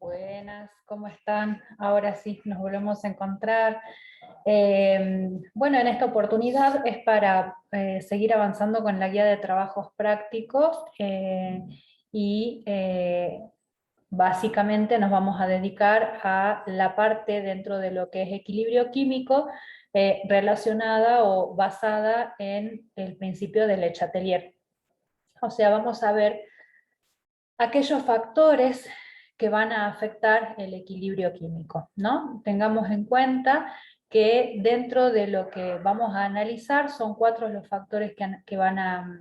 Buenas, ¿cómo están? Ahora sí, nos volvemos a encontrar. Bueno, en esta oportunidad es para seguir avanzando con la guía de trabajos prácticos y básicamente nos vamos a dedicar a la parte dentro de lo que es equilibrio químico relacionada o basada en el principio de Le Chatelier. O sea, vamos a ver aquellos factores que van a afectar el equilibrio químico, ¿no? Tengamos en cuenta que dentro de lo que vamos a analizar son 4 los factores que van a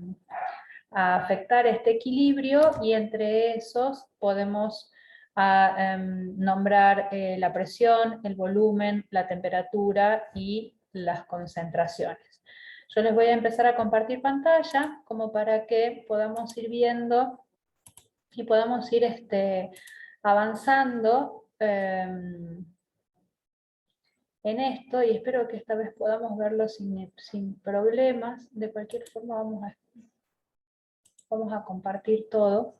afectar este equilibrio, y entre esos podemos nombrar la presión, el volumen, la temperatura y las concentraciones. Yo les voy a empezar a compartir pantalla como para que podamos ir viendo y podamos ir avanzando en esto, y espero que esta vez podamos verlo sin problemas. De cualquier forma vamos a compartir todo.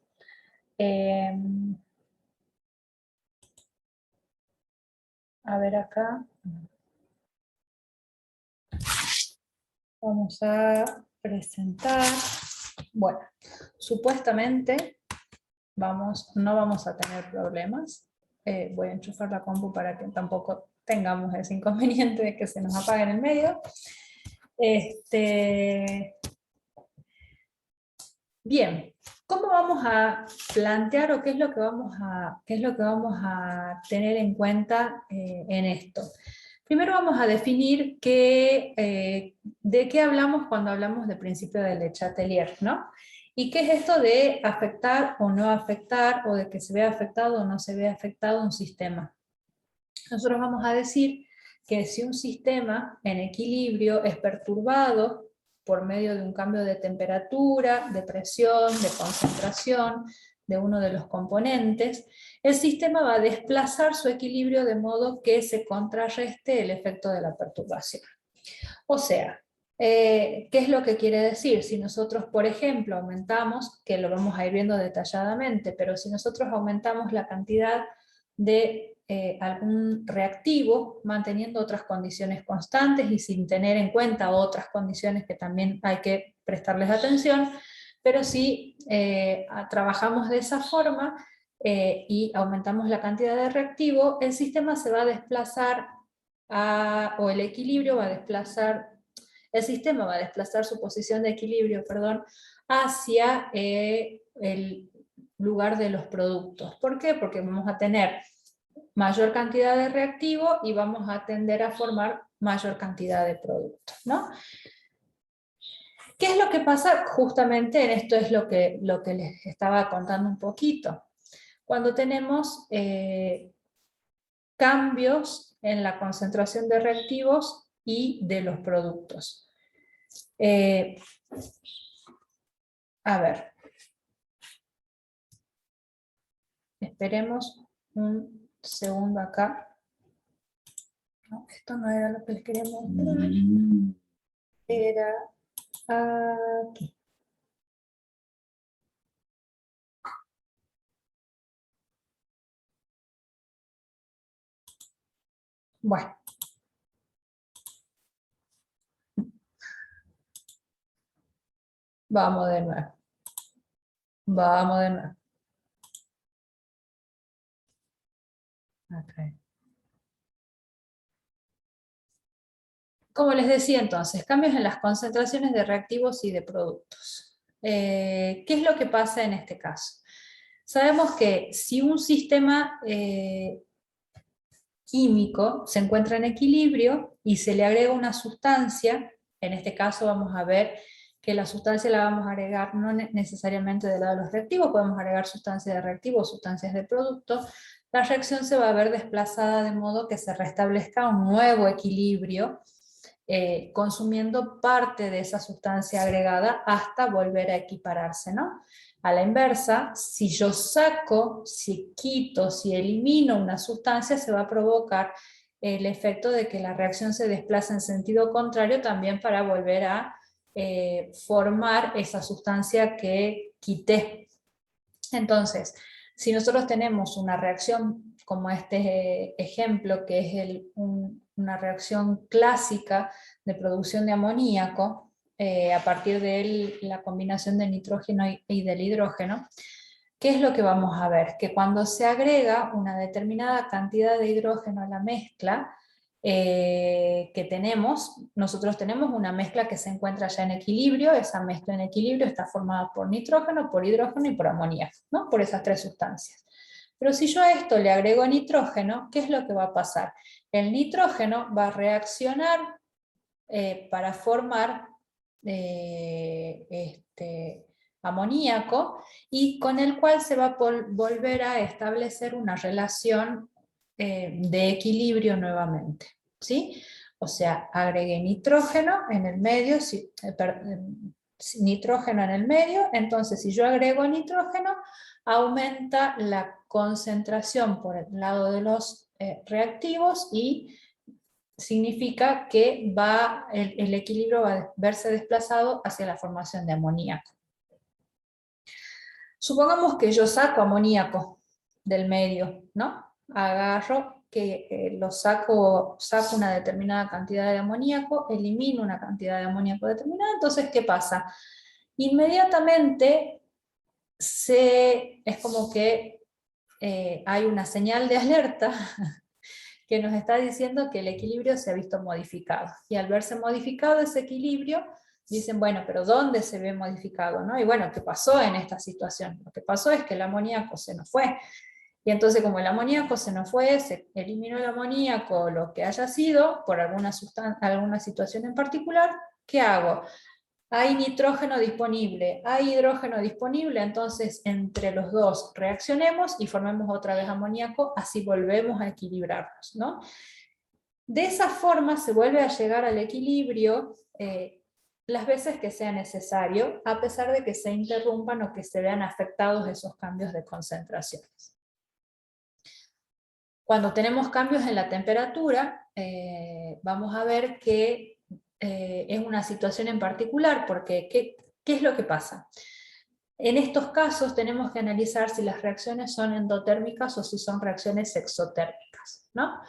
A ver acá. Vamos a presentar. Bueno, supuestamente no vamos a tener problemas. Voy a enchufar la compu para que tampoco tengamos ese inconveniente de que se nos apague en el medio. Bien, ¿cómo vamos a plantear o qué es lo que vamos a tener en cuenta en esto? Primero vamos a definir de qué hablamos cuando hablamos de principio de Le Chatelier, ¿no? ¿Y qué es esto de afectar o no afectar, o de que se vea afectado o no se vea afectado un sistema? Nosotros vamos a decir que si un sistema en equilibrio es perturbado por medio de un cambio de temperatura, de presión, de concentración de uno de los componentes, el sistema va a desplazar su equilibrio de modo que se contrarreste el efecto de la perturbación. O sea, ¿qué es lo que quiere decir? Si nosotros, por ejemplo, aumentamos, que lo vamos a ir viendo detalladamente, pero si nosotros aumentamos la cantidad de algún reactivo, manteniendo otras condiciones constantes y sin tener en cuenta otras condiciones que también hay que prestarles atención, pero si trabajamos de esa forma y aumentamos la cantidad de reactivo, el sistema se va a desplazar o el equilibrio va a desplazar, el sistema va a desplazar su posición de equilibrio, perdón, hacia el lugar de los productos. ¿Por qué? Porque vamos a tener mayor cantidad de reactivo y vamos a tender a formar mayor cantidad de productos, ¿no? ¿Qué es lo que pasa? Justamente en esto es lo que les estaba contando un poquito. Cuando tenemos cambios en la concentración de reactivos y de los productos. A ver. Esperemos un segundo acá. No, esto no era lo que les quería mostrar. Era aquí. Bueno. Vamos de nuevo. Vamos de nuevo. Okay. Como les decía entonces, cambios en las concentraciones de reactivos y de productos. ¿Qué es lo que pasa en este caso? Sabemos que si un sistema químico se encuentra en equilibrio y se le agrega una sustancia, en este caso vamos a ver que la sustancia la vamos a agregar no necesariamente del lado de los reactivos, podemos agregar sustancias de reactivos, sustancias de producto, la reacción se va a ver desplazada de modo que se restablezca un nuevo equilibrio, consumiendo parte de esa sustancia agregada hasta volver a equipararse, ¿no? A la inversa, si yo saco, si quito, si elimino una sustancia, se va a provocar el efecto de que la reacción se desplaza en sentido contrario también para volver a formar esa sustancia que quité. Entonces, Si nosotros tenemos una reacción como este ejemplo, que es una reacción clásica de producción de amoníaco, a partir de la combinación del nitrógeno y del hidrógeno, ¿qué es lo que vamos a ver? Que cuando se agrega una determinada cantidad de hidrógeno a la mezcla que tenemos, nosotros tenemos una mezcla que se encuentra ya en equilibrio. Esa mezcla en equilibrio está formada por nitrógeno, por hidrógeno y por amoníaco, ¿no? Por esas tres sustancias. Pero si yo a esto le agrego nitrógeno, ¿qué es lo que va a pasar? El nitrógeno va a reaccionar para formar amoníaco, y con el cual se va a volver a establecer una relación de equilibrio nuevamente, ¿sí? O sea, agregué nitrógeno en el medio, nitrógeno en el medio, entonces si yo agrego nitrógeno, aumenta la concentración por el lado de los reactivos, y significa que el equilibrio va a verse desplazado hacia la formación de amoníaco. Supongamos que yo saco amoníaco del medio, ¿no? Agarro, saco una determinada cantidad de amoníaco, elimino una cantidad de amoníaco determinada, entonces, ¿qué pasa? Inmediatamente es como que hay una señal de alerta que nos está diciendo que el equilibrio se ha visto modificado. Y al verse modificado ese equilibrio, dicen, bueno, pero ¿dónde se ve modificado, no? Y bueno, ¿qué pasó en esta situación? Lo que pasó es que el amoníaco se nos fue. Y entonces, como el amoníaco se nos fue, se eliminó el amoníaco, lo que haya sido, por alguna situación en particular, ¿qué hago? Hay nitrógeno disponible, hay hidrógeno disponible, entonces entre los dos reaccionemos y formemos otra vez amoníaco, así volvemos a equilibrarnos, ¿no? De esa forma se vuelve a llegar al equilibrio las veces que sea necesario, a pesar de que se interrumpan o que se vean afectados esos cambios de concentraciones. Cuando tenemos cambios en la temperatura, vamos a ver que es una situación en particular, porque ¿qué es lo que pasa? En estos casos tenemos que analizar si las reacciones son endotérmicas o si son reacciones exotérmicas, ¿no?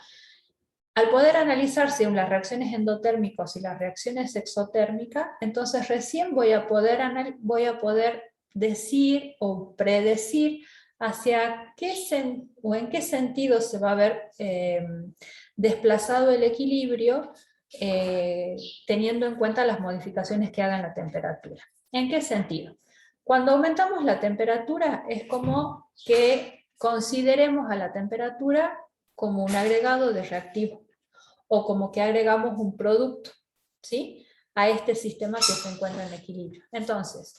Al poder analizar si las reacciones endotérmicas y las reacciones exotérmicas, entonces recién voy a poder decir o predecir hacia o en qué sentido se va a ver desplazado el equilibrio, teniendo en cuenta las modificaciones que haga en la temperatura. ¿En qué sentido? Cuando aumentamos la temperatura es como que consideremos a la temperatura como un agregado de reactivo, o como que agregamos un producto, ¿sí?, a este sistema que se encuentra en equilibrio. Entonces,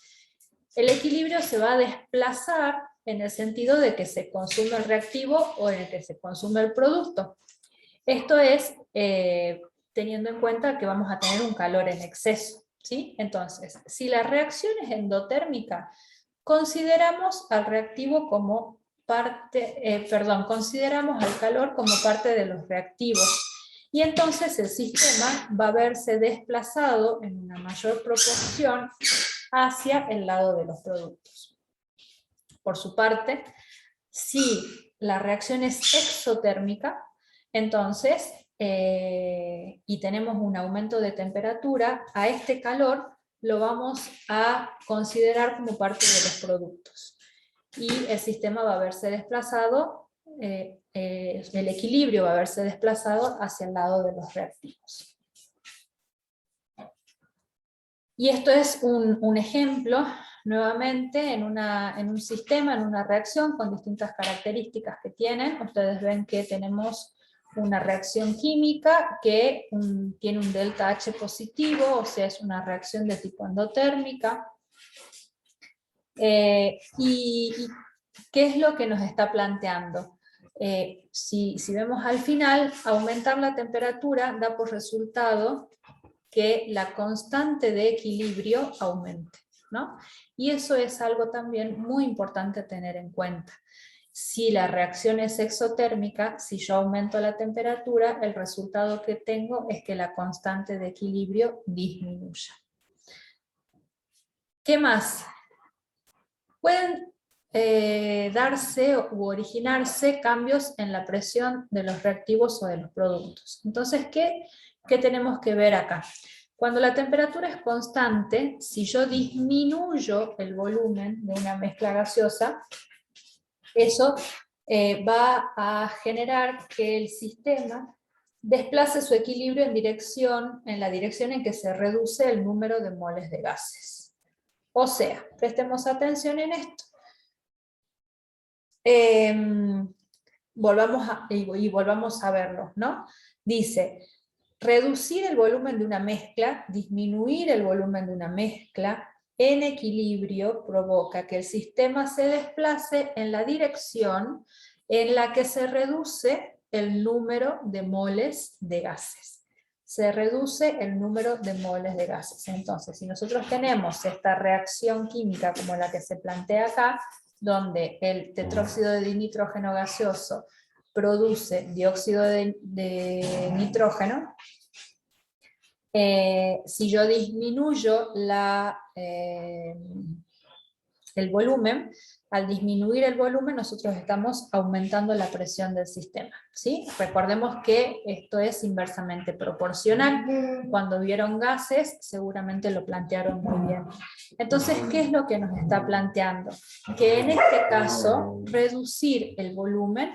el equilibrio se va a desplazar en el sentido de que se consume el reactivo o en el que se consume el producto. Esto es teniendo en cuenta que vamos a tener un calor en exceso, ¿sí? Entonces, si la reacción es endotérmica, consideramos al reactivo como consideramos al calor como parte de los reactivos. Y entonces el sistema va a verse desplazado en una mayor proporción hacia el lado de los productos. Por su parte, si la reacción es exotérmica, entonces, y tenemos un aumento de temperatura, a este calor lo vamos a considerar como parte de los productos. Y el sistema va a verse desplazado, el equilibrio va a verse desplazado hacia el lado de los reactivos. Y esto es un ejemplo, nuevamente, en un sistema, en una reacción con distintas características que tienen. Ustedes ven que tenemos una reacción química que tiene un delta H positivo, o sea, es una reacción de tipo endotérmica. ¿Y qué es lo que nos está planteando? Si vemos al final, aumentar la temperatura da por resultado que la constante de equilibrio aumente, ¿no? Y eso es algo también muy importante tener en cuenta. Si la reacción es exotérmica, si yo aumento la temperatura, el resultado que tengo es que la constante de equilibrio disminuya. ¿Qué más? Pueden darse u originarse cambios en la presión de los reactivos o de los productos. Entonces, ¿qué tenemos que ver acá? Cuando la temperatura es constante, si yo disminuyo el volumen de una mezcla gaseosa, eso va a generar que el sistema desplace su equilibrio en la dirección en que se reduce el número de moles de gases. O sea, prestemos atención en esto. Volvamos a verlo, ¿no? Dice, reducir el volumen de una mezcla, disminuir el volumen de una mezcla, en equilibrio provoca que el sistema se desplace en la dirección en la que se reduce el número de moles de gases. Se reduce el número de moles de gases. Entonces, si nosotros tenemos esta reacción química como la que se plantea acá, donde el tetróxido de dinitrógeno gaseoso produce dióxido de nitrógeno, si yo disminuyo el volumen, al disminuir el volumen nosotros estamos aumentando la presión del sistema, ¿sí? Recordemos que esto es inversamente proporcional. Cuando vieron gases seguramente lo plantearon muy bien. Entonces, ¿qué es lo que nos está planteando? Que en este caso reducir el volumen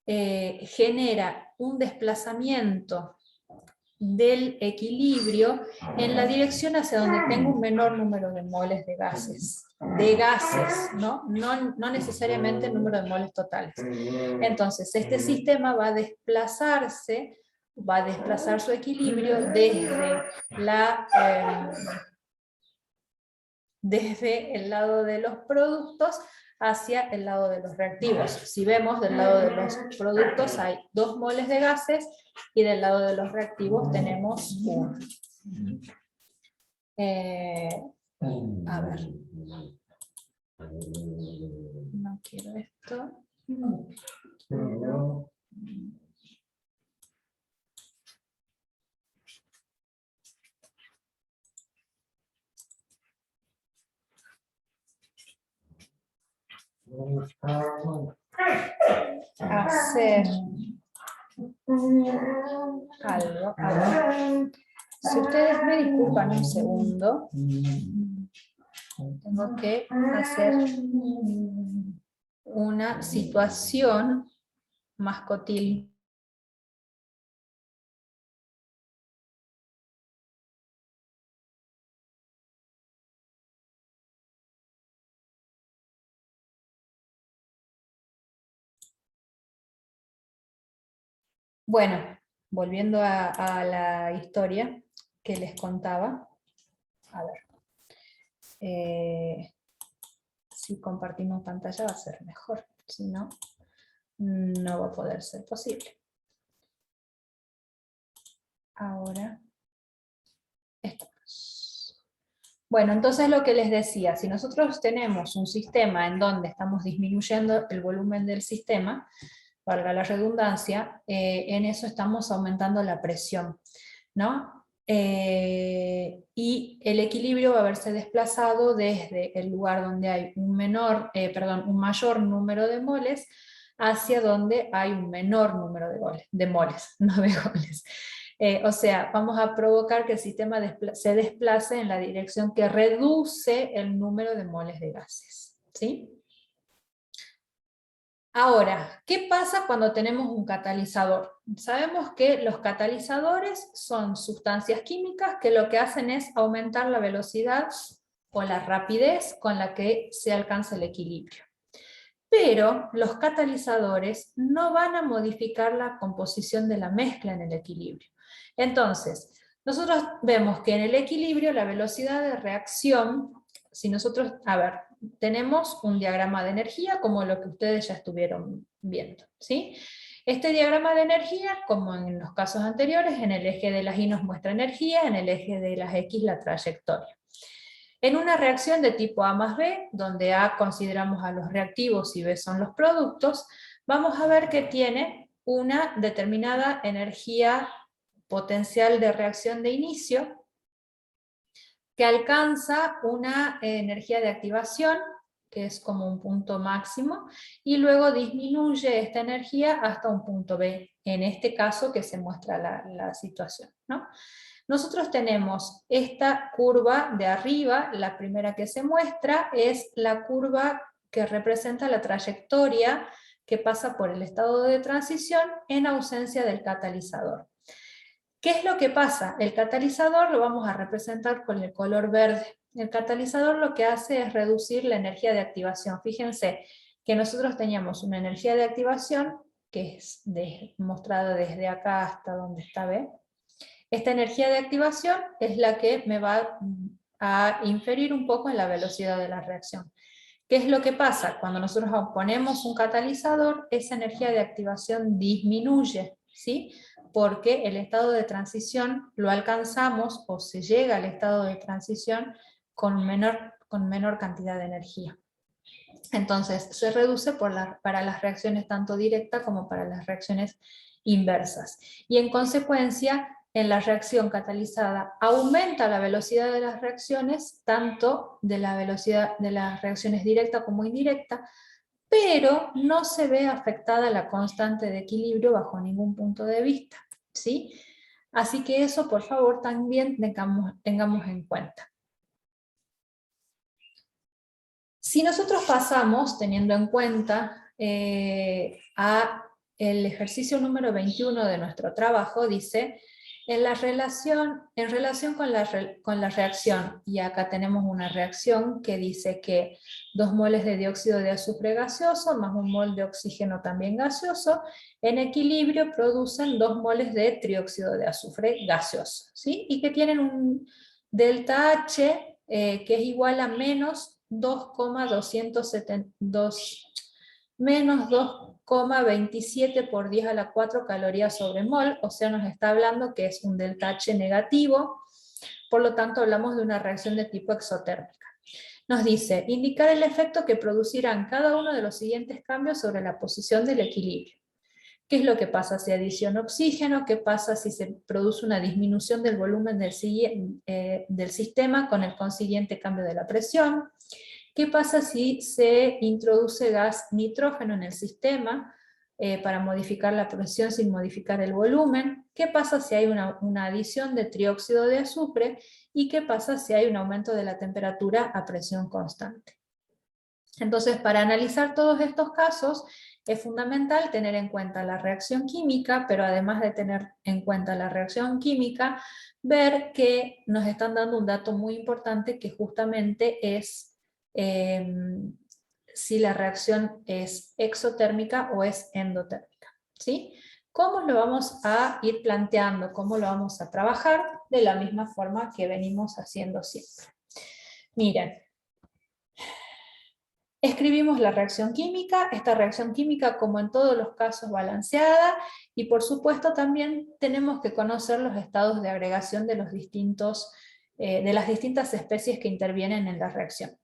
genera un desplazamiento del equilibrio en la dirección hacia donde tengo un menor número de moles de gases, ¿no? No necesariamente el número de moles totales. Entonces, este sistema va a desplazar su equilibrio desde el lado de los productos hacia el lado de los reactivos. Si vemos, del lado de los productos hay 2 moles de gases y del lado de los reactivos tenemos 1. A ver. No quiero esto. Quiero... hacer algo. A ver. Si ustedes me disculpan un segundo, tengo que hacer una situación mascotil. Bueno, volviendo a la historia que les contaba, a ver, si compartimos pantalla va a ser mejor, si no, no va a poder ser posible. Ahora, estamos. Bueno, entonces lo que les decía, si nosotros tenemos un sistema en donde estamos disminuyendo el volumen del sistema, valga la redundancia, en eso estamos aumentando la presión, ¿no? Y el equilibrio va a verse desplazado desde el lugar donde hay un mayor número de moles hacia donde hay un menor número de moles, no de goles. O sea, vamos a provocar que el sistema se desplace en la dirección que reduce el número de moles de gases, ¿sí? Ahora, ¿qué pasa cuando tenemos un catalizador? Sabemos que los catalizadores son sustancias químicas que lo que hacen es aumentar la velocidad o la rapidez con la que se alcanza el equilibrio. Pero los catalizadores no van a modificar la composición de la mezcla en el equilibrio. Entonces, nosotros vemos que en el equilibrio la velocidad de reacción, si nosotros, tenemos un diagrama de energía como lo que ustedes ya estuvieron viendo, ¿sí? Este diagrama de energía, como en los casos anteriores, en el eje de las Y nos muestra energía, en el eje de las X la trayectoria. En una reacción de tipo A más B, donde A consideramos a los reactivos y B son los productos, vamos a ver que tiene una determinada energía potencial de reacción de inicio, que alcanza una energía de activación, que es como un punto máximo, y luego disminuye esta energía hasta un punto B, en este caso que se muestra la situación, ¿no? Nosotros tenemos esta curva de arriba, la primera que se muestra es la curva que representa la trayectoria que pasa por el estado de transición en ausencia del catalizador. ¿Qué es lo que pasa? El catalizador lo vamos a representar con el color verde. El catalizador lo que hace es reducir la energía de activación. Fíjense que nosotros teníamos una energía de activación que es mostrada desde acá hasta donde está B. Esta energía de activación es la que me va a inferir un poco en la velocidad de la reacción. ¿Qué es lo que pasa? Cuando nosotros ponemos un catalizador, esa energía de activación disminuye, ¿sí? Porque el estado de transición lo alcanzamos o se llega al estado de transición con menor cantidad de energía. Entonces se reduce para las reacciones tanto directas como para las reacciones inversas. Y en consecuencia, en la reacción catalizada aumenta la velocidad de las reacciones, tanto de la velocidad de las reacciones directas como indirectas, pero no se ve afectada la constante de equilibrio bajo ningún punto de vista, ¿sí? Así que eso, por favor, también tengamos en cuenta. Si nosotros pasamos, teniendo en cuenta a el ejercicio número 21 de nuestro trabajo, dice, en relación con la reacción, y acá tenemos una reacción que dice que 2 moles de dióxido de azufre gaseoso más 1 mol de oxígeno también gaseoso, en equilibrio producen 2 moles de trióxido de azufre gaseoso, ¿sí? Y que tienen un delta H que es igual a menos 2,27 por 10 a la 4 calorías sobre mol, o sea, nos está hablando que es un delta H negativo, por lo tanto hablamos de una reacción de tipo exotérmica. Nos dice, indicar el efecto que producirán cada uno de los siguientes cambios sobre la posición del equilibrio. ¿Qué es lo que pasa si adiciona oxígeno? ¿Qué pasa si se produce una disminución del volumen del sistema con el consiguiente cambio de la presión? ¿Qué pasa si se introduce gas nitrógeno en el sistema para modificar la presión sin modificar el volumen? ¿Qué pasa si hay una adición de trióxido de azufre? ¿Y qué pasa si hay un aumento de la temperatura a presión constante? Entonces, para analizar todos estos casos, es fundamental tener en cuenta la reacción química, pero además de tener en cuenta la reacción química, ver que nos están dando un dato muy importante que justamente es si la reacción es exotérmica o es endotérmica, ¿sí? ¿Cómo lo vamos a ir planteando? ¿Cómo lo vamos a trabajar? De la misma forma que venimos haciendo siempre. Miren, escribimos la reacción química, esta reacción química como en todos los casos balanceada, y por supuesto también tenemos que conocer los estados de agregación de las distintas especies que intervienen en la reacción.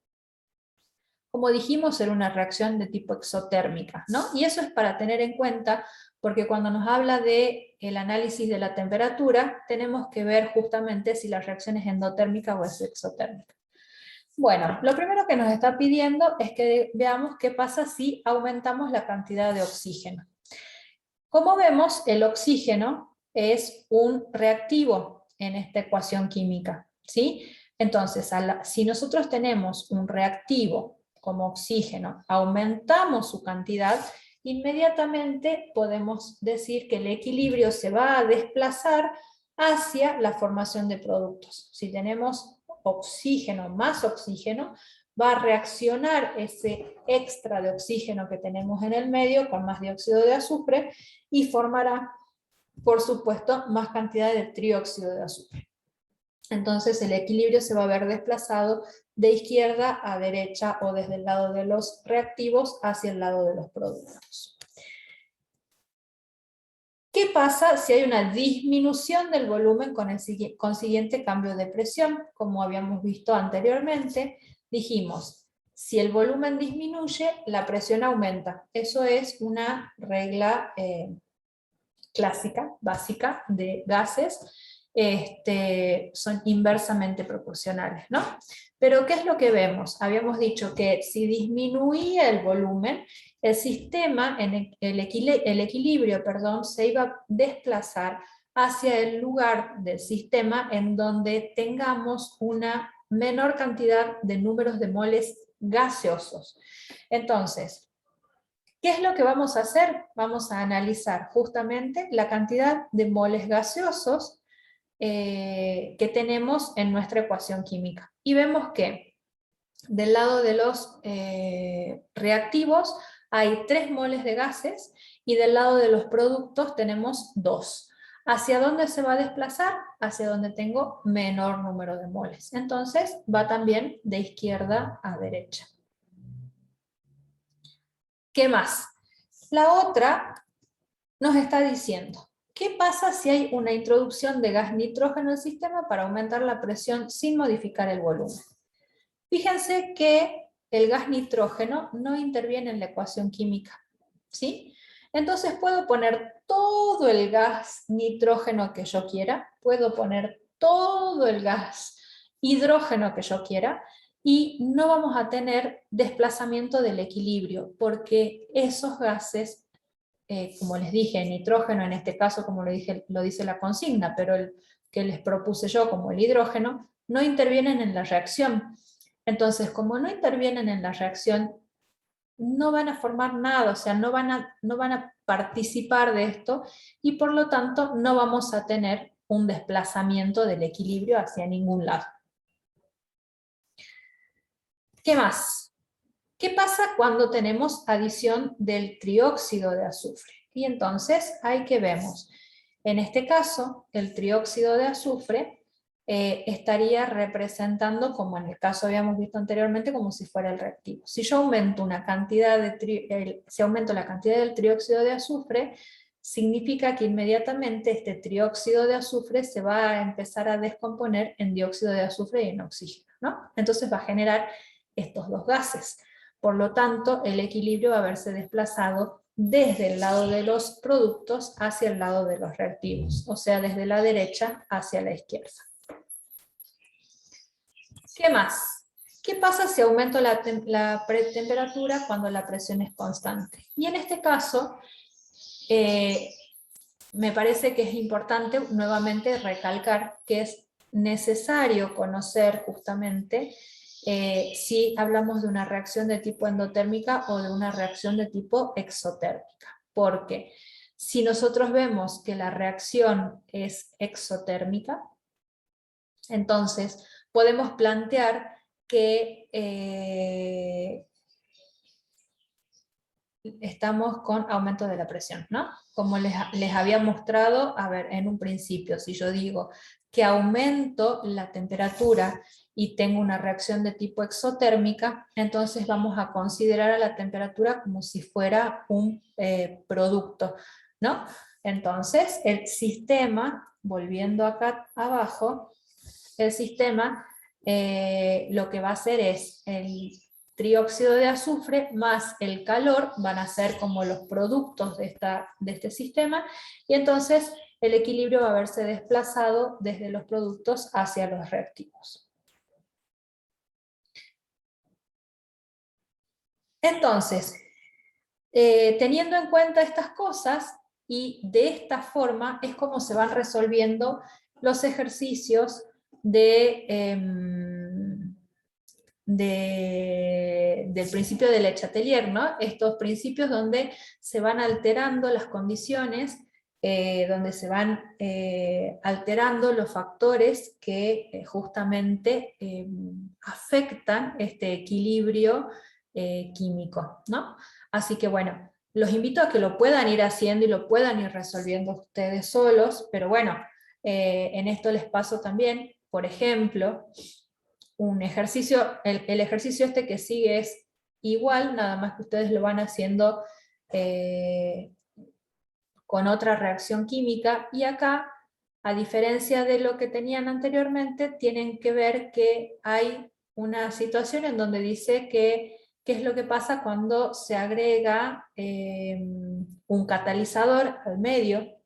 Como dijimos, era una reacción de tipo exotérmica, ¿no? Y eso es para tener en cuenta, porque cuando nos habla del análisis de la temperatura, tenemos que ver justamente si la reacción es endotérmica o es exotérmica. Bueno, lo primero que nos está pidiendo es que veamos qué pasa si aumentamos la cantidad de oxígeno. Como vemos, el oxígeno es un reactivo en esta ecuación química, ¿sí? Entonces, si nosotros tenemos un reactivo como oxígeno, aumentamos su cantidad, inmediatamente podemos decir que el equilibrio se va a desplazar hacia la formación de productos. Si tenemos oxígeno más oxígeno, va a reaccionar ese extra de oxígeno que tenemos en el medio con más dióxido de azufre y formará, por supuesto, más cantidad de trióxido de azufre. Entonces el equilibrio se va a ver desplazado de izquierda a derecha o desde el lado de los reactivos hacia el lado de los productos. ¿Qué pasa si hay una disminución del volumen con el consiguiente cambio de presión? Como habíamos visto anteriormente, dijimos, si el volumen disminuye, la presión aumenta. Eso es una regla clásica, básica de gases, son inversamente proporcionales, ¿no? Pero ¿qué es lo que vemos? Habíamos dicho que si disminuía el volumen, el sistema, el equilibrio, perdón, se iba a desplazar hacia el lugar del sistema en donde tengamos una menor cantidad de números de moles gaseosos. Entonces, ¿qué es lo que vamos a hacer? Vamos a analizar justamente la cantidad de moles gaseosos que tenemos en nuestra ecuación química. Y vemos que del lado de los reactivos hay 3 moles de gases y del lado de los productos tenemos 2. ¿Hacia dónde se va a desplazar? Hacia donde tengo menor número de moles. Entonces va también de izquierda a derecha. ¿Qué más? La otra nos está diciendo, ¿qué pasa si hay una introducción de gas nitrógeno al sistema para aumentar la presión sin modificar el volumen? Fíjense que el gas nitrógeno no interviene en la ecuación química, ¿sí? Entonces puedo poner todo el gas nitrógeno que yo quiera, puedo poner todo el gas hidrógeno que yo quiera, y no vamos a tener desplazamiento del equilibrio, porque esos gases, como les dije, nitrógeno en este caso, como lo dice la consigna, pero el que les propuse yo como el hidrógeno, no intervienen en la reacción. Entonces, como no intervienen en la reacción, no van a formar nada, o sea, no van a participar de esto, y por lo tanto no vamos a tener un desplazamiento del equilibrio hacia ningún lado. ¿Qué más? ¿Qué pasa cuando tenemos adición del trióxido de azufre? Y entonces ahí que vemos, en este caso, el trióxido de azufre estaría representando, como en el caso habíamos visto anteriormente, como si fuera el reactivo. Si yo aumento una cantidad si aumento la cantidad del trióxido de azufre, significa que inmediatamente este trióxido de azufre se va a empezar a descomponer en dióxido de azufre y en oxígeno, ¿no? Entonces va a generar estos dos gases. Por lo tanto, el equilibrio va a verse desplazado desde el lado de los productos hacia el lado de los reactivos, o sea, desde la derecha hacia la izquierda. ¿Qué más? ¿Qué pasa si aumento la temperatura cuando la presión es constante? Y en este caso, me parece que es importante nuevamente recalcar que es necesario conocer justamente si hablamos de una reacción de tipo endotérmica o de una reacción de tipo exotérmica. Porque si nosotros vemos que la reacción es exotérmica, entonces podemos plantear que estamos con aumento de la presión, ¿no? Como les había mostrado, a ver, en un principio, si yo digo que aumento la temperatura y tengo una reacción de tipo exotérmica, entonces vamos a considerar a la temperatura como si fuera un producto, ¿no? Entonces, el sistema, volviendo acá abajo, el sistema lo que va a hacer es el trióxido de azufre más el calor van a ser como los productos de este sistema, y entonces el equilibrio va a verse desplazado desde los productos hacia los reactivos. Entonces, teniendo en cuenta estas cosas, y de esta forma es como se van resolviendo los ejercicios del principio de Le Chatelier, ¿no? Estos principios donde se van alterando las condiciones, donde se van alterando los factores que justamente afectan este equilibrio químico, ¿no? Así que bueno, los invito a que lo puedan ir haciendo y lo puedan ir resolviendo ustedes solos, pero bueno, en esto les paso también, por ejemplo, un ejercicio, el ejercicio este que sigue es igual, nada más que ustedes lo van haciendo con otra reacción química, y acá, a diferencia de lo que tenían anteriormente, tienen que ver que hay una situación en donde dice que qué es lo que pasa cuando se agrega un catalizador al medio.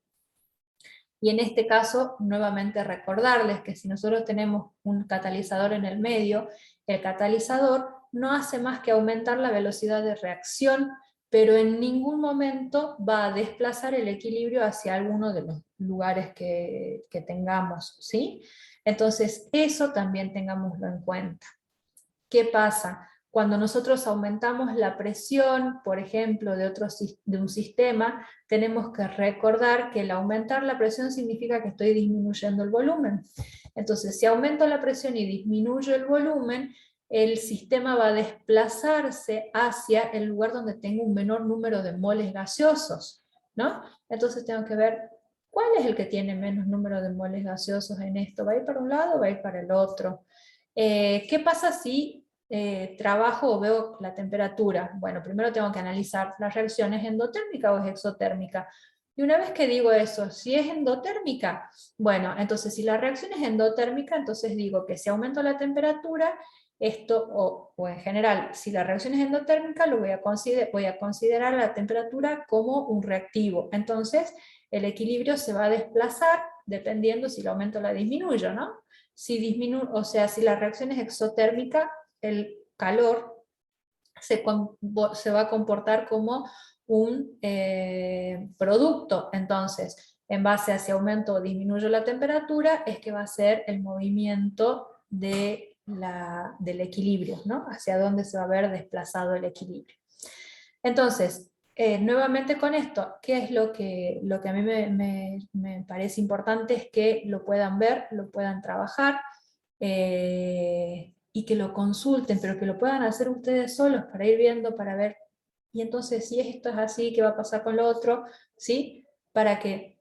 Y en este caso, nuevamente recordarles que si nosotros tenemos un catalizador en el medio, el catalizador no hace más que aumentar la velocidad de reacción, pero en ningún momento va a desplazar el equilibrio hacia alguno de los lugares que tengamos, ¿sí? Entonces, eso también tengámoslo en cuenta. ¿Qué pasa? Cuando nosotros aumentamos la presión, por ejemplo, de un sistema, tenemos que recordar que el aumentar la presión significa que estoy disminuyendo el volumen. Entonces, si aumento la presión y disminuyo el volumen, el sistema va a desplazarse hacia el lugar donde tengo un menor número de moles gaseosos, ¿no? Entonces tengo que ver cuál es el que tiene menos número de moles gaseosos en esto. ¿Va a ir para un lado o va a ir para el otro? ¿Qué pasa si trabajo o veo la temperatura? Bueno, primero tengo que analizar la reacción, ¿es endotérmica o es exotérmica? Y una vez que digo eso, si es endotérmica, bueno, entonces si la reacción es endotérmica, entonces digo que si aumento la temperatura, esto, o en general, si la reacción es endotérmica, voy a considerar la temperatura como un reactivo. Entonces, el equilibrio se va a desplazar dependiendo si lo aumento o la disminuyo, ¿no? O sea, si la reacción es exotérmica, el calor se va a comportar como un producto. Entonces, en base a si aumento o disminuyo la temperatura, es que va a ser el movimiento del equilibrio, ¿no? Hacia dónde se va a ver desplazado el equilibrio. Entonces, nuevamente con esto, ¿qué es lo que a mí me parece importante? Es que lo puedan ver, lo puedan trabajar, y que lo consulten, pero que lo puedan hacer ustedes solos para ir viendo, para ver, y entonces si esto es así, ¿qué va a pasar con lo otro? ¿Sí? Para que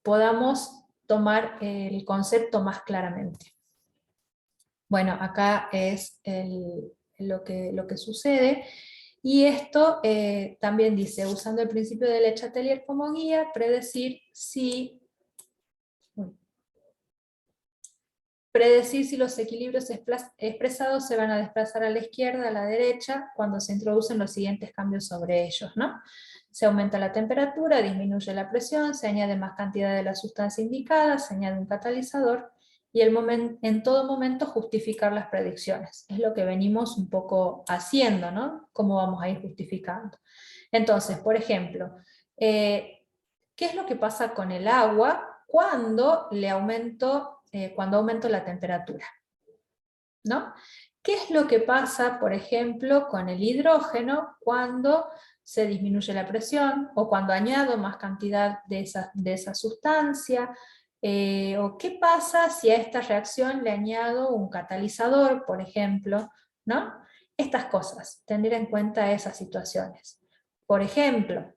podamos tomar el concepto más claramente. Bueno, acá es lo que sucede. Y esto también dice, usando el principio de Le Chatelier como guía, predecir si los equilibrios expresados se van a desplazar a la izquierda, a la derecha, cuando se introducen los siguientes cambios sobre ellos, ¿no? Se aumenta la temperatura, disminuye la presión, se añade más cantidad de la sustancia indicada, se añade un catalizador, y en todo momento justificar las predicciones. Es lo que venimos un poco haciendo, ¿no? Cómo vamos a ir justificando. Entonces, por ejemplo, ¿qué es lo que pasa con el agua cuando aumento la temperatura? ¿No? ¿Qué es lo que pasa, por ejemplo, con el hidrógeno cuando se disminuye la presión o cuando añado más cantidad de esa sustancia? ¿O qué pasa si a esta reacción le añado un catalizador, por ejemplo? ¿No? Estas cosas, tener en cuenta esas situaciones. Por ejemplo,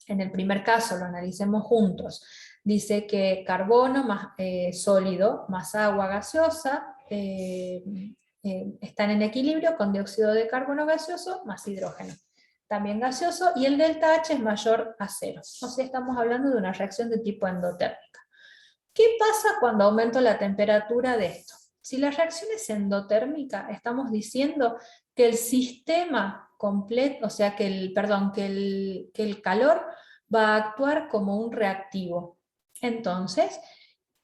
en el primer caso, lo analicemos juntos, dice que carbono más sólido más agua gaseosa están en equilibrio con dióxido de carbono gaseoso más hidrógeno, también gaseoso, y el delta H es mayor a 0. O sea, estamos hablando de una reacción de tipo endotérmica. ¿Qué pasa cuando aumento la temperatura de esto? Si la reacción es endotérmica, estamos diciendo que el sistema completo, o sea, que el calor va a actuar como un reactivo. Entonces,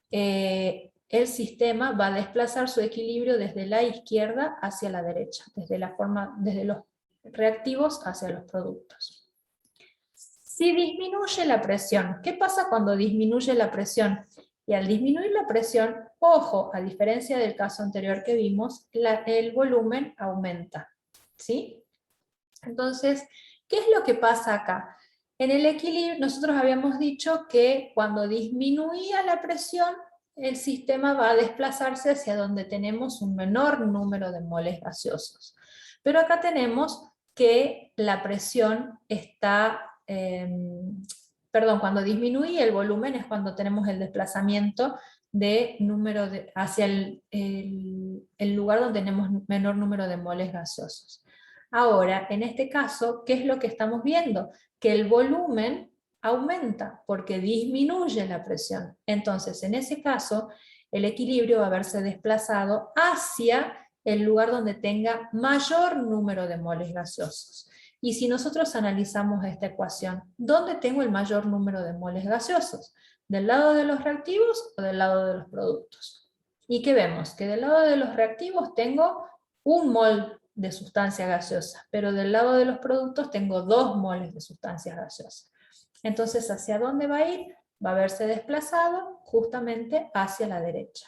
el sistema va a desplazar su equilibrio desde la izquierda hacia la derecha, desde los reactivos hacia los productos. Si disminuye la presión, ¿qué pasa cuando disminuye la presión? Y al disminuir la presión, ojo, a diferencia del caso anterior que vimos, el volumen aumenta, ¿sí? Entonces, ¿qué es lo que pasa acá? En el equilibrio, nosotros habíamos dicho que cuando disminuía la presión, el sistema va a desplazarse hacia donde tenemos un menor número de moles gaseosos. Pero acá tenemos que la presión está... cuando disminuye el volumen es cuando tenemos el desplazamiento hacia el lugar donde tenemos menor número de moles gaseosos. Ahora, en este caso, ¿qué es lo que estamos viendo? Que el volumen aumenta porque disminuye la presión. Entonces, en ese caso, el equilibrio va a verse desplazado hacia el lugar donde tenga mayor número de moles gaseosos. Y si nosotros analizamos esta ecuación, ¿dónde tengo el mayor número de moles gaseosos? ¿Del lado de los reactivos o del lado de los productos? ¿Y qué vemos? Que del lado de los reactivos tengo 1 mol de sustancia gaseosa, pero del lado de los productos tengo 2 moles de sustancias gaseosas. Entonces, ¿hacia dónde va a ir? Va a verse desplazado justamente hacia la derecha.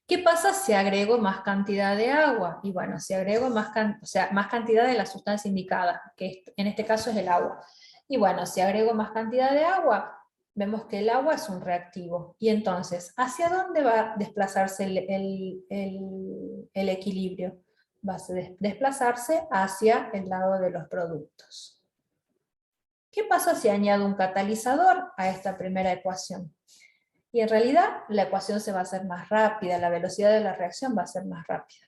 ¿Qué pasa si agrego más cantidad de agua? Y bueno, si agrego más cantidad de la sustancia indicada, que en este caso es el agua. Y bueno, si agrego más cantidad de agua, vemos que el agua es un reactivo. Y entonces, ¿hacia dónde va a desplazarse el equilibrio? Va a desplazarse hacia el lado de los productos. ¿Qué pasa si añado un catalizador a esta primera ecuación? Y en realidad la ecuación se va a hacer más rápida, la velocidad de la reacción va a ser más rápida.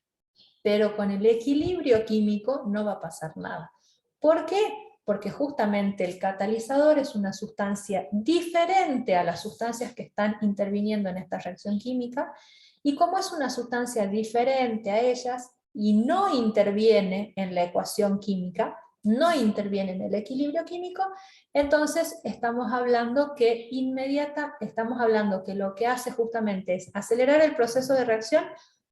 Pero con el equilibrio químico no va a pasar nada. ¿Por qué? Porque justamente el catalizador es una sustancia diferente a las sustancias que están interviniendo en esta reacción química, y como es una sustancia diferente a ellas y no interviene en la ecuación química, no interviene en el equilibrio químico, entonces estamos hablando que lo que hace justamente es acelerar el proceso de reacción,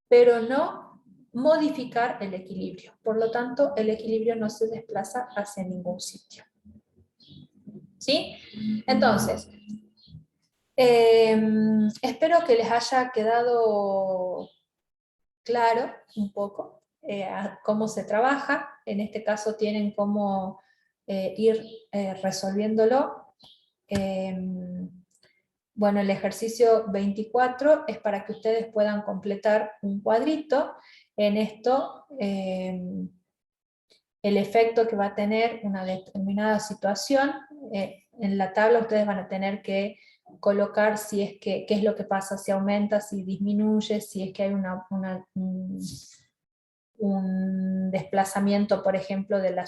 pero no modificar el equilibrio. Por lo tanto, el equilibrio no se desplaza hacia ningún sitio. ¿Sí? Entonces, espero que les haya quedado claro un poco cómo se trabaja. En este caso tienen cómo ir resolviéndolo. Bueno, el ejercicio 24 es para que ustedes puedan completar un cuadrito. En esto, el efecto que va a tener una determinada situación, en la tabla ustedes van a tener que colocar si es qué es lo que pasa, si aumenta, si disminuye, si es que hay un desplazamiento, por ejemplo, del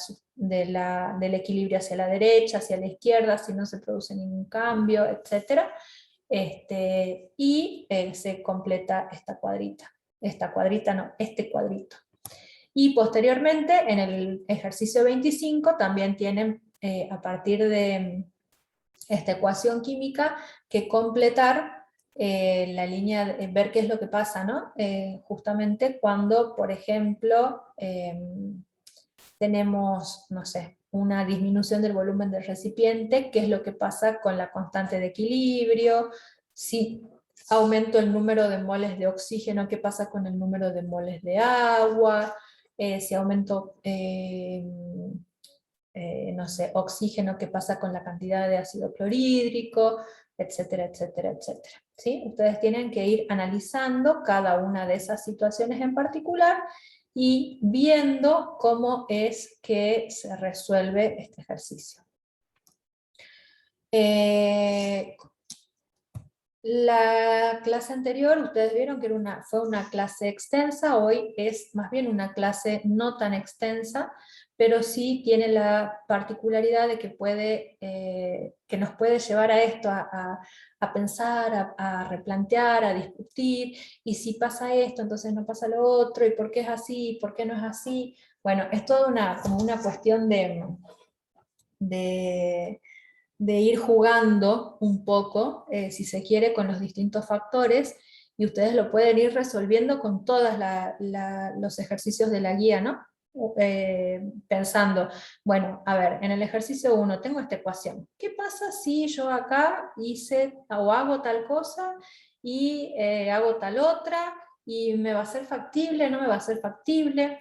equilibrio hacia la derecha, hacia la izquierda, si no se produce ningún cambio, etc. Y se completa este cuadrito. Y posteriormente, en el ejercicio 25, también tienen, a partir de esta ecuación química, que completar la línea, ver qué es lo que pasa, ¿no? Justamente cuando, por ejemplo, tenemos, no sé, una disminución del volumen del recipiente, qué es lo que pasa con la constante de equilibrio, si aumento el número de moles de oxígeno, qué pasa con el número de moles de agua, si aumento, no sé, oxígeno, qué pasa con la cantidad de ácido clorhídrico, etcétera, etcétera, etcétera. ¿Sí? Ustedes tienen que ir analizando cada una de esas situaciones en particular y viendo cómo es que se resuelve este ejercicio. La clase anterior, ustedes vieron que fue una clase extensa, hoy es más bien una clase no tan extensa, pero sí tiene la particularidad de que nos puede llevar a esto, a pensar, a replantear, a discutir, y si pasa esto, entonces no pasa lo otro, y por qué es así, por qué no es así. Bueno, es toda como una cuestión de ir jugando un poco, si se quiere, con los distintos factores, y ustedes lo pueden ir resolviendo con todos los ejercicios de la guía, ¿no? Pensando, bueno, a ver, en el ejercicio 1 tengo esta ecuación. ¿Qué pasa si yo acá hice o hago tal cosa y hago tal otra, y me va a ser factible, no me va a ser factible?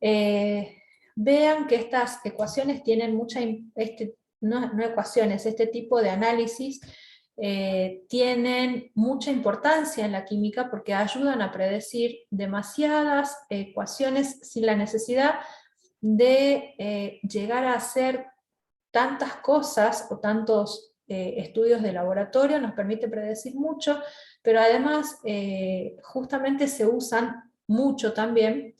Vean que estas ecuaciones tienen no ecuaciones, este tipo de análisis tienen mucha importancia en la química porque ayudan a predecir demasiadas ecuaciones sin la necesidad de llegar a hacer tantas cosas o tantos estudios de laboratorio. Nos permite predecir mucho, pero además justamente se usan mucho también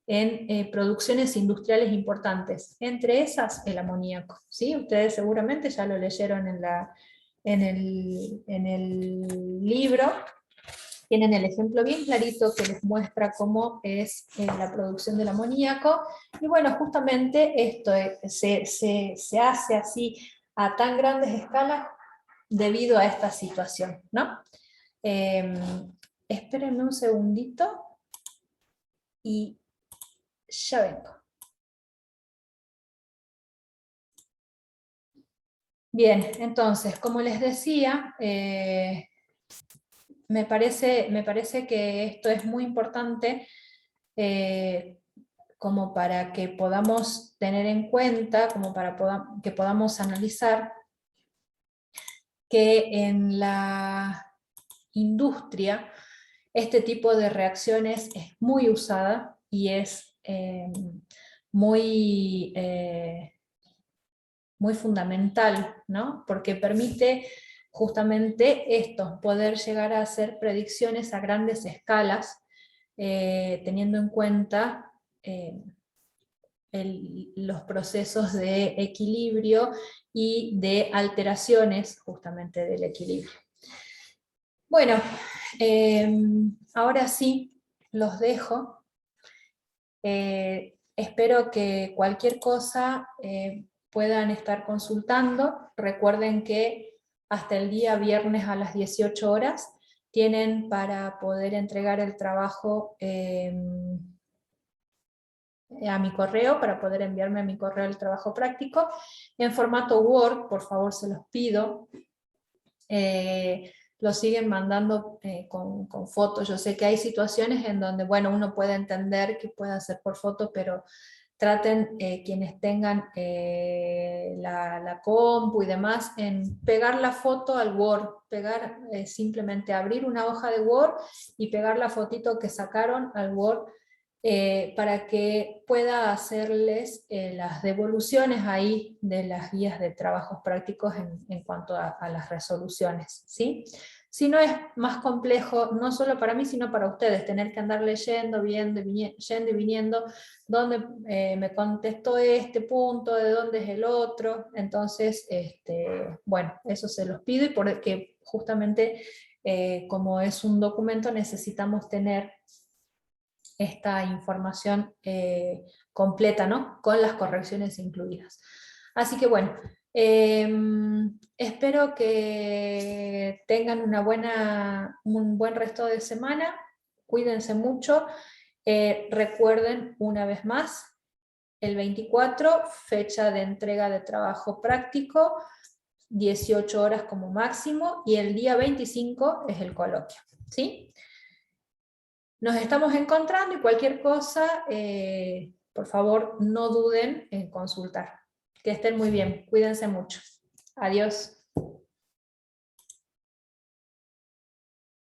en producciones industriales importantes, entre esas el amoníaco. ¿Sí? Ustedes seguramente ya lo leyeron en el libro, tienen el ejemplo bien clarito que les muestra cómo es la producción del amoníaco, y bueno, justamente esto se hace así a tan grandes escalas debido a esta situación, ¿no? Espérenme un segundito y ya vengo. Bien, entonces, como les decía, me parece que esto es muy importante como para que podamos tener en cuenta, como para que podamos analizar que en la industria este tipo de reacciones es muy usada y es muy, muy fundamental, ¿no? Porque permite justamente esto, poder llegar a hacer predicciones a grandes escalas, teniendo en cuenta los procesos de equilibrio y de alteraciones justamente del equilibrio. Bueno, ahora sí, los dejo. Espero que cualquier cosa puedan estar consultando. Recuerden que hasta el día viernes a las 18 horas tienen para poder entregar el trabajo a mi correo, para poder enviarme a mi correo el trabajo práctico. En formato Word, por favor, se los pido. Lo siguen mandando con fotos. Yo sé que hay situaciones en donde, bueno, uno puede entender que puede hacer por foto, pero traten quienes tengan la compu y demás, en pegar la foto al Word, simplemente abrir una hoja de Word y pegar la fotito que sacaron al Word, para que pueda hacerles las devoluciones ahí de las guías de trabajos prácticos en cuanto a las resoluciones, ¿sí? Si no es más complejo, no solo para mí, sino para ustedes, tener que andar leyendo, yendo y viniendo, dónde me contestó este punto, de dónde es el otro. Entonces, bueno, eso se los pido, y porque justamente como es un documento necesitamos tener esta información completa, ¿no? Con las correcciones incluidas. Así que bueno, espero que tengan un buen resto de semana, cuídense mucho, recuerden una vez más, el 24, fecha de entrega de trabajo práctico, 18 horas como máximo, y el día 25 es el coloquio, ¿sí? Nos estamos encontrando, y cualquier cosa, por favor, no duden en consultar. Que estén muy bien, cuídense mucho. Adiós.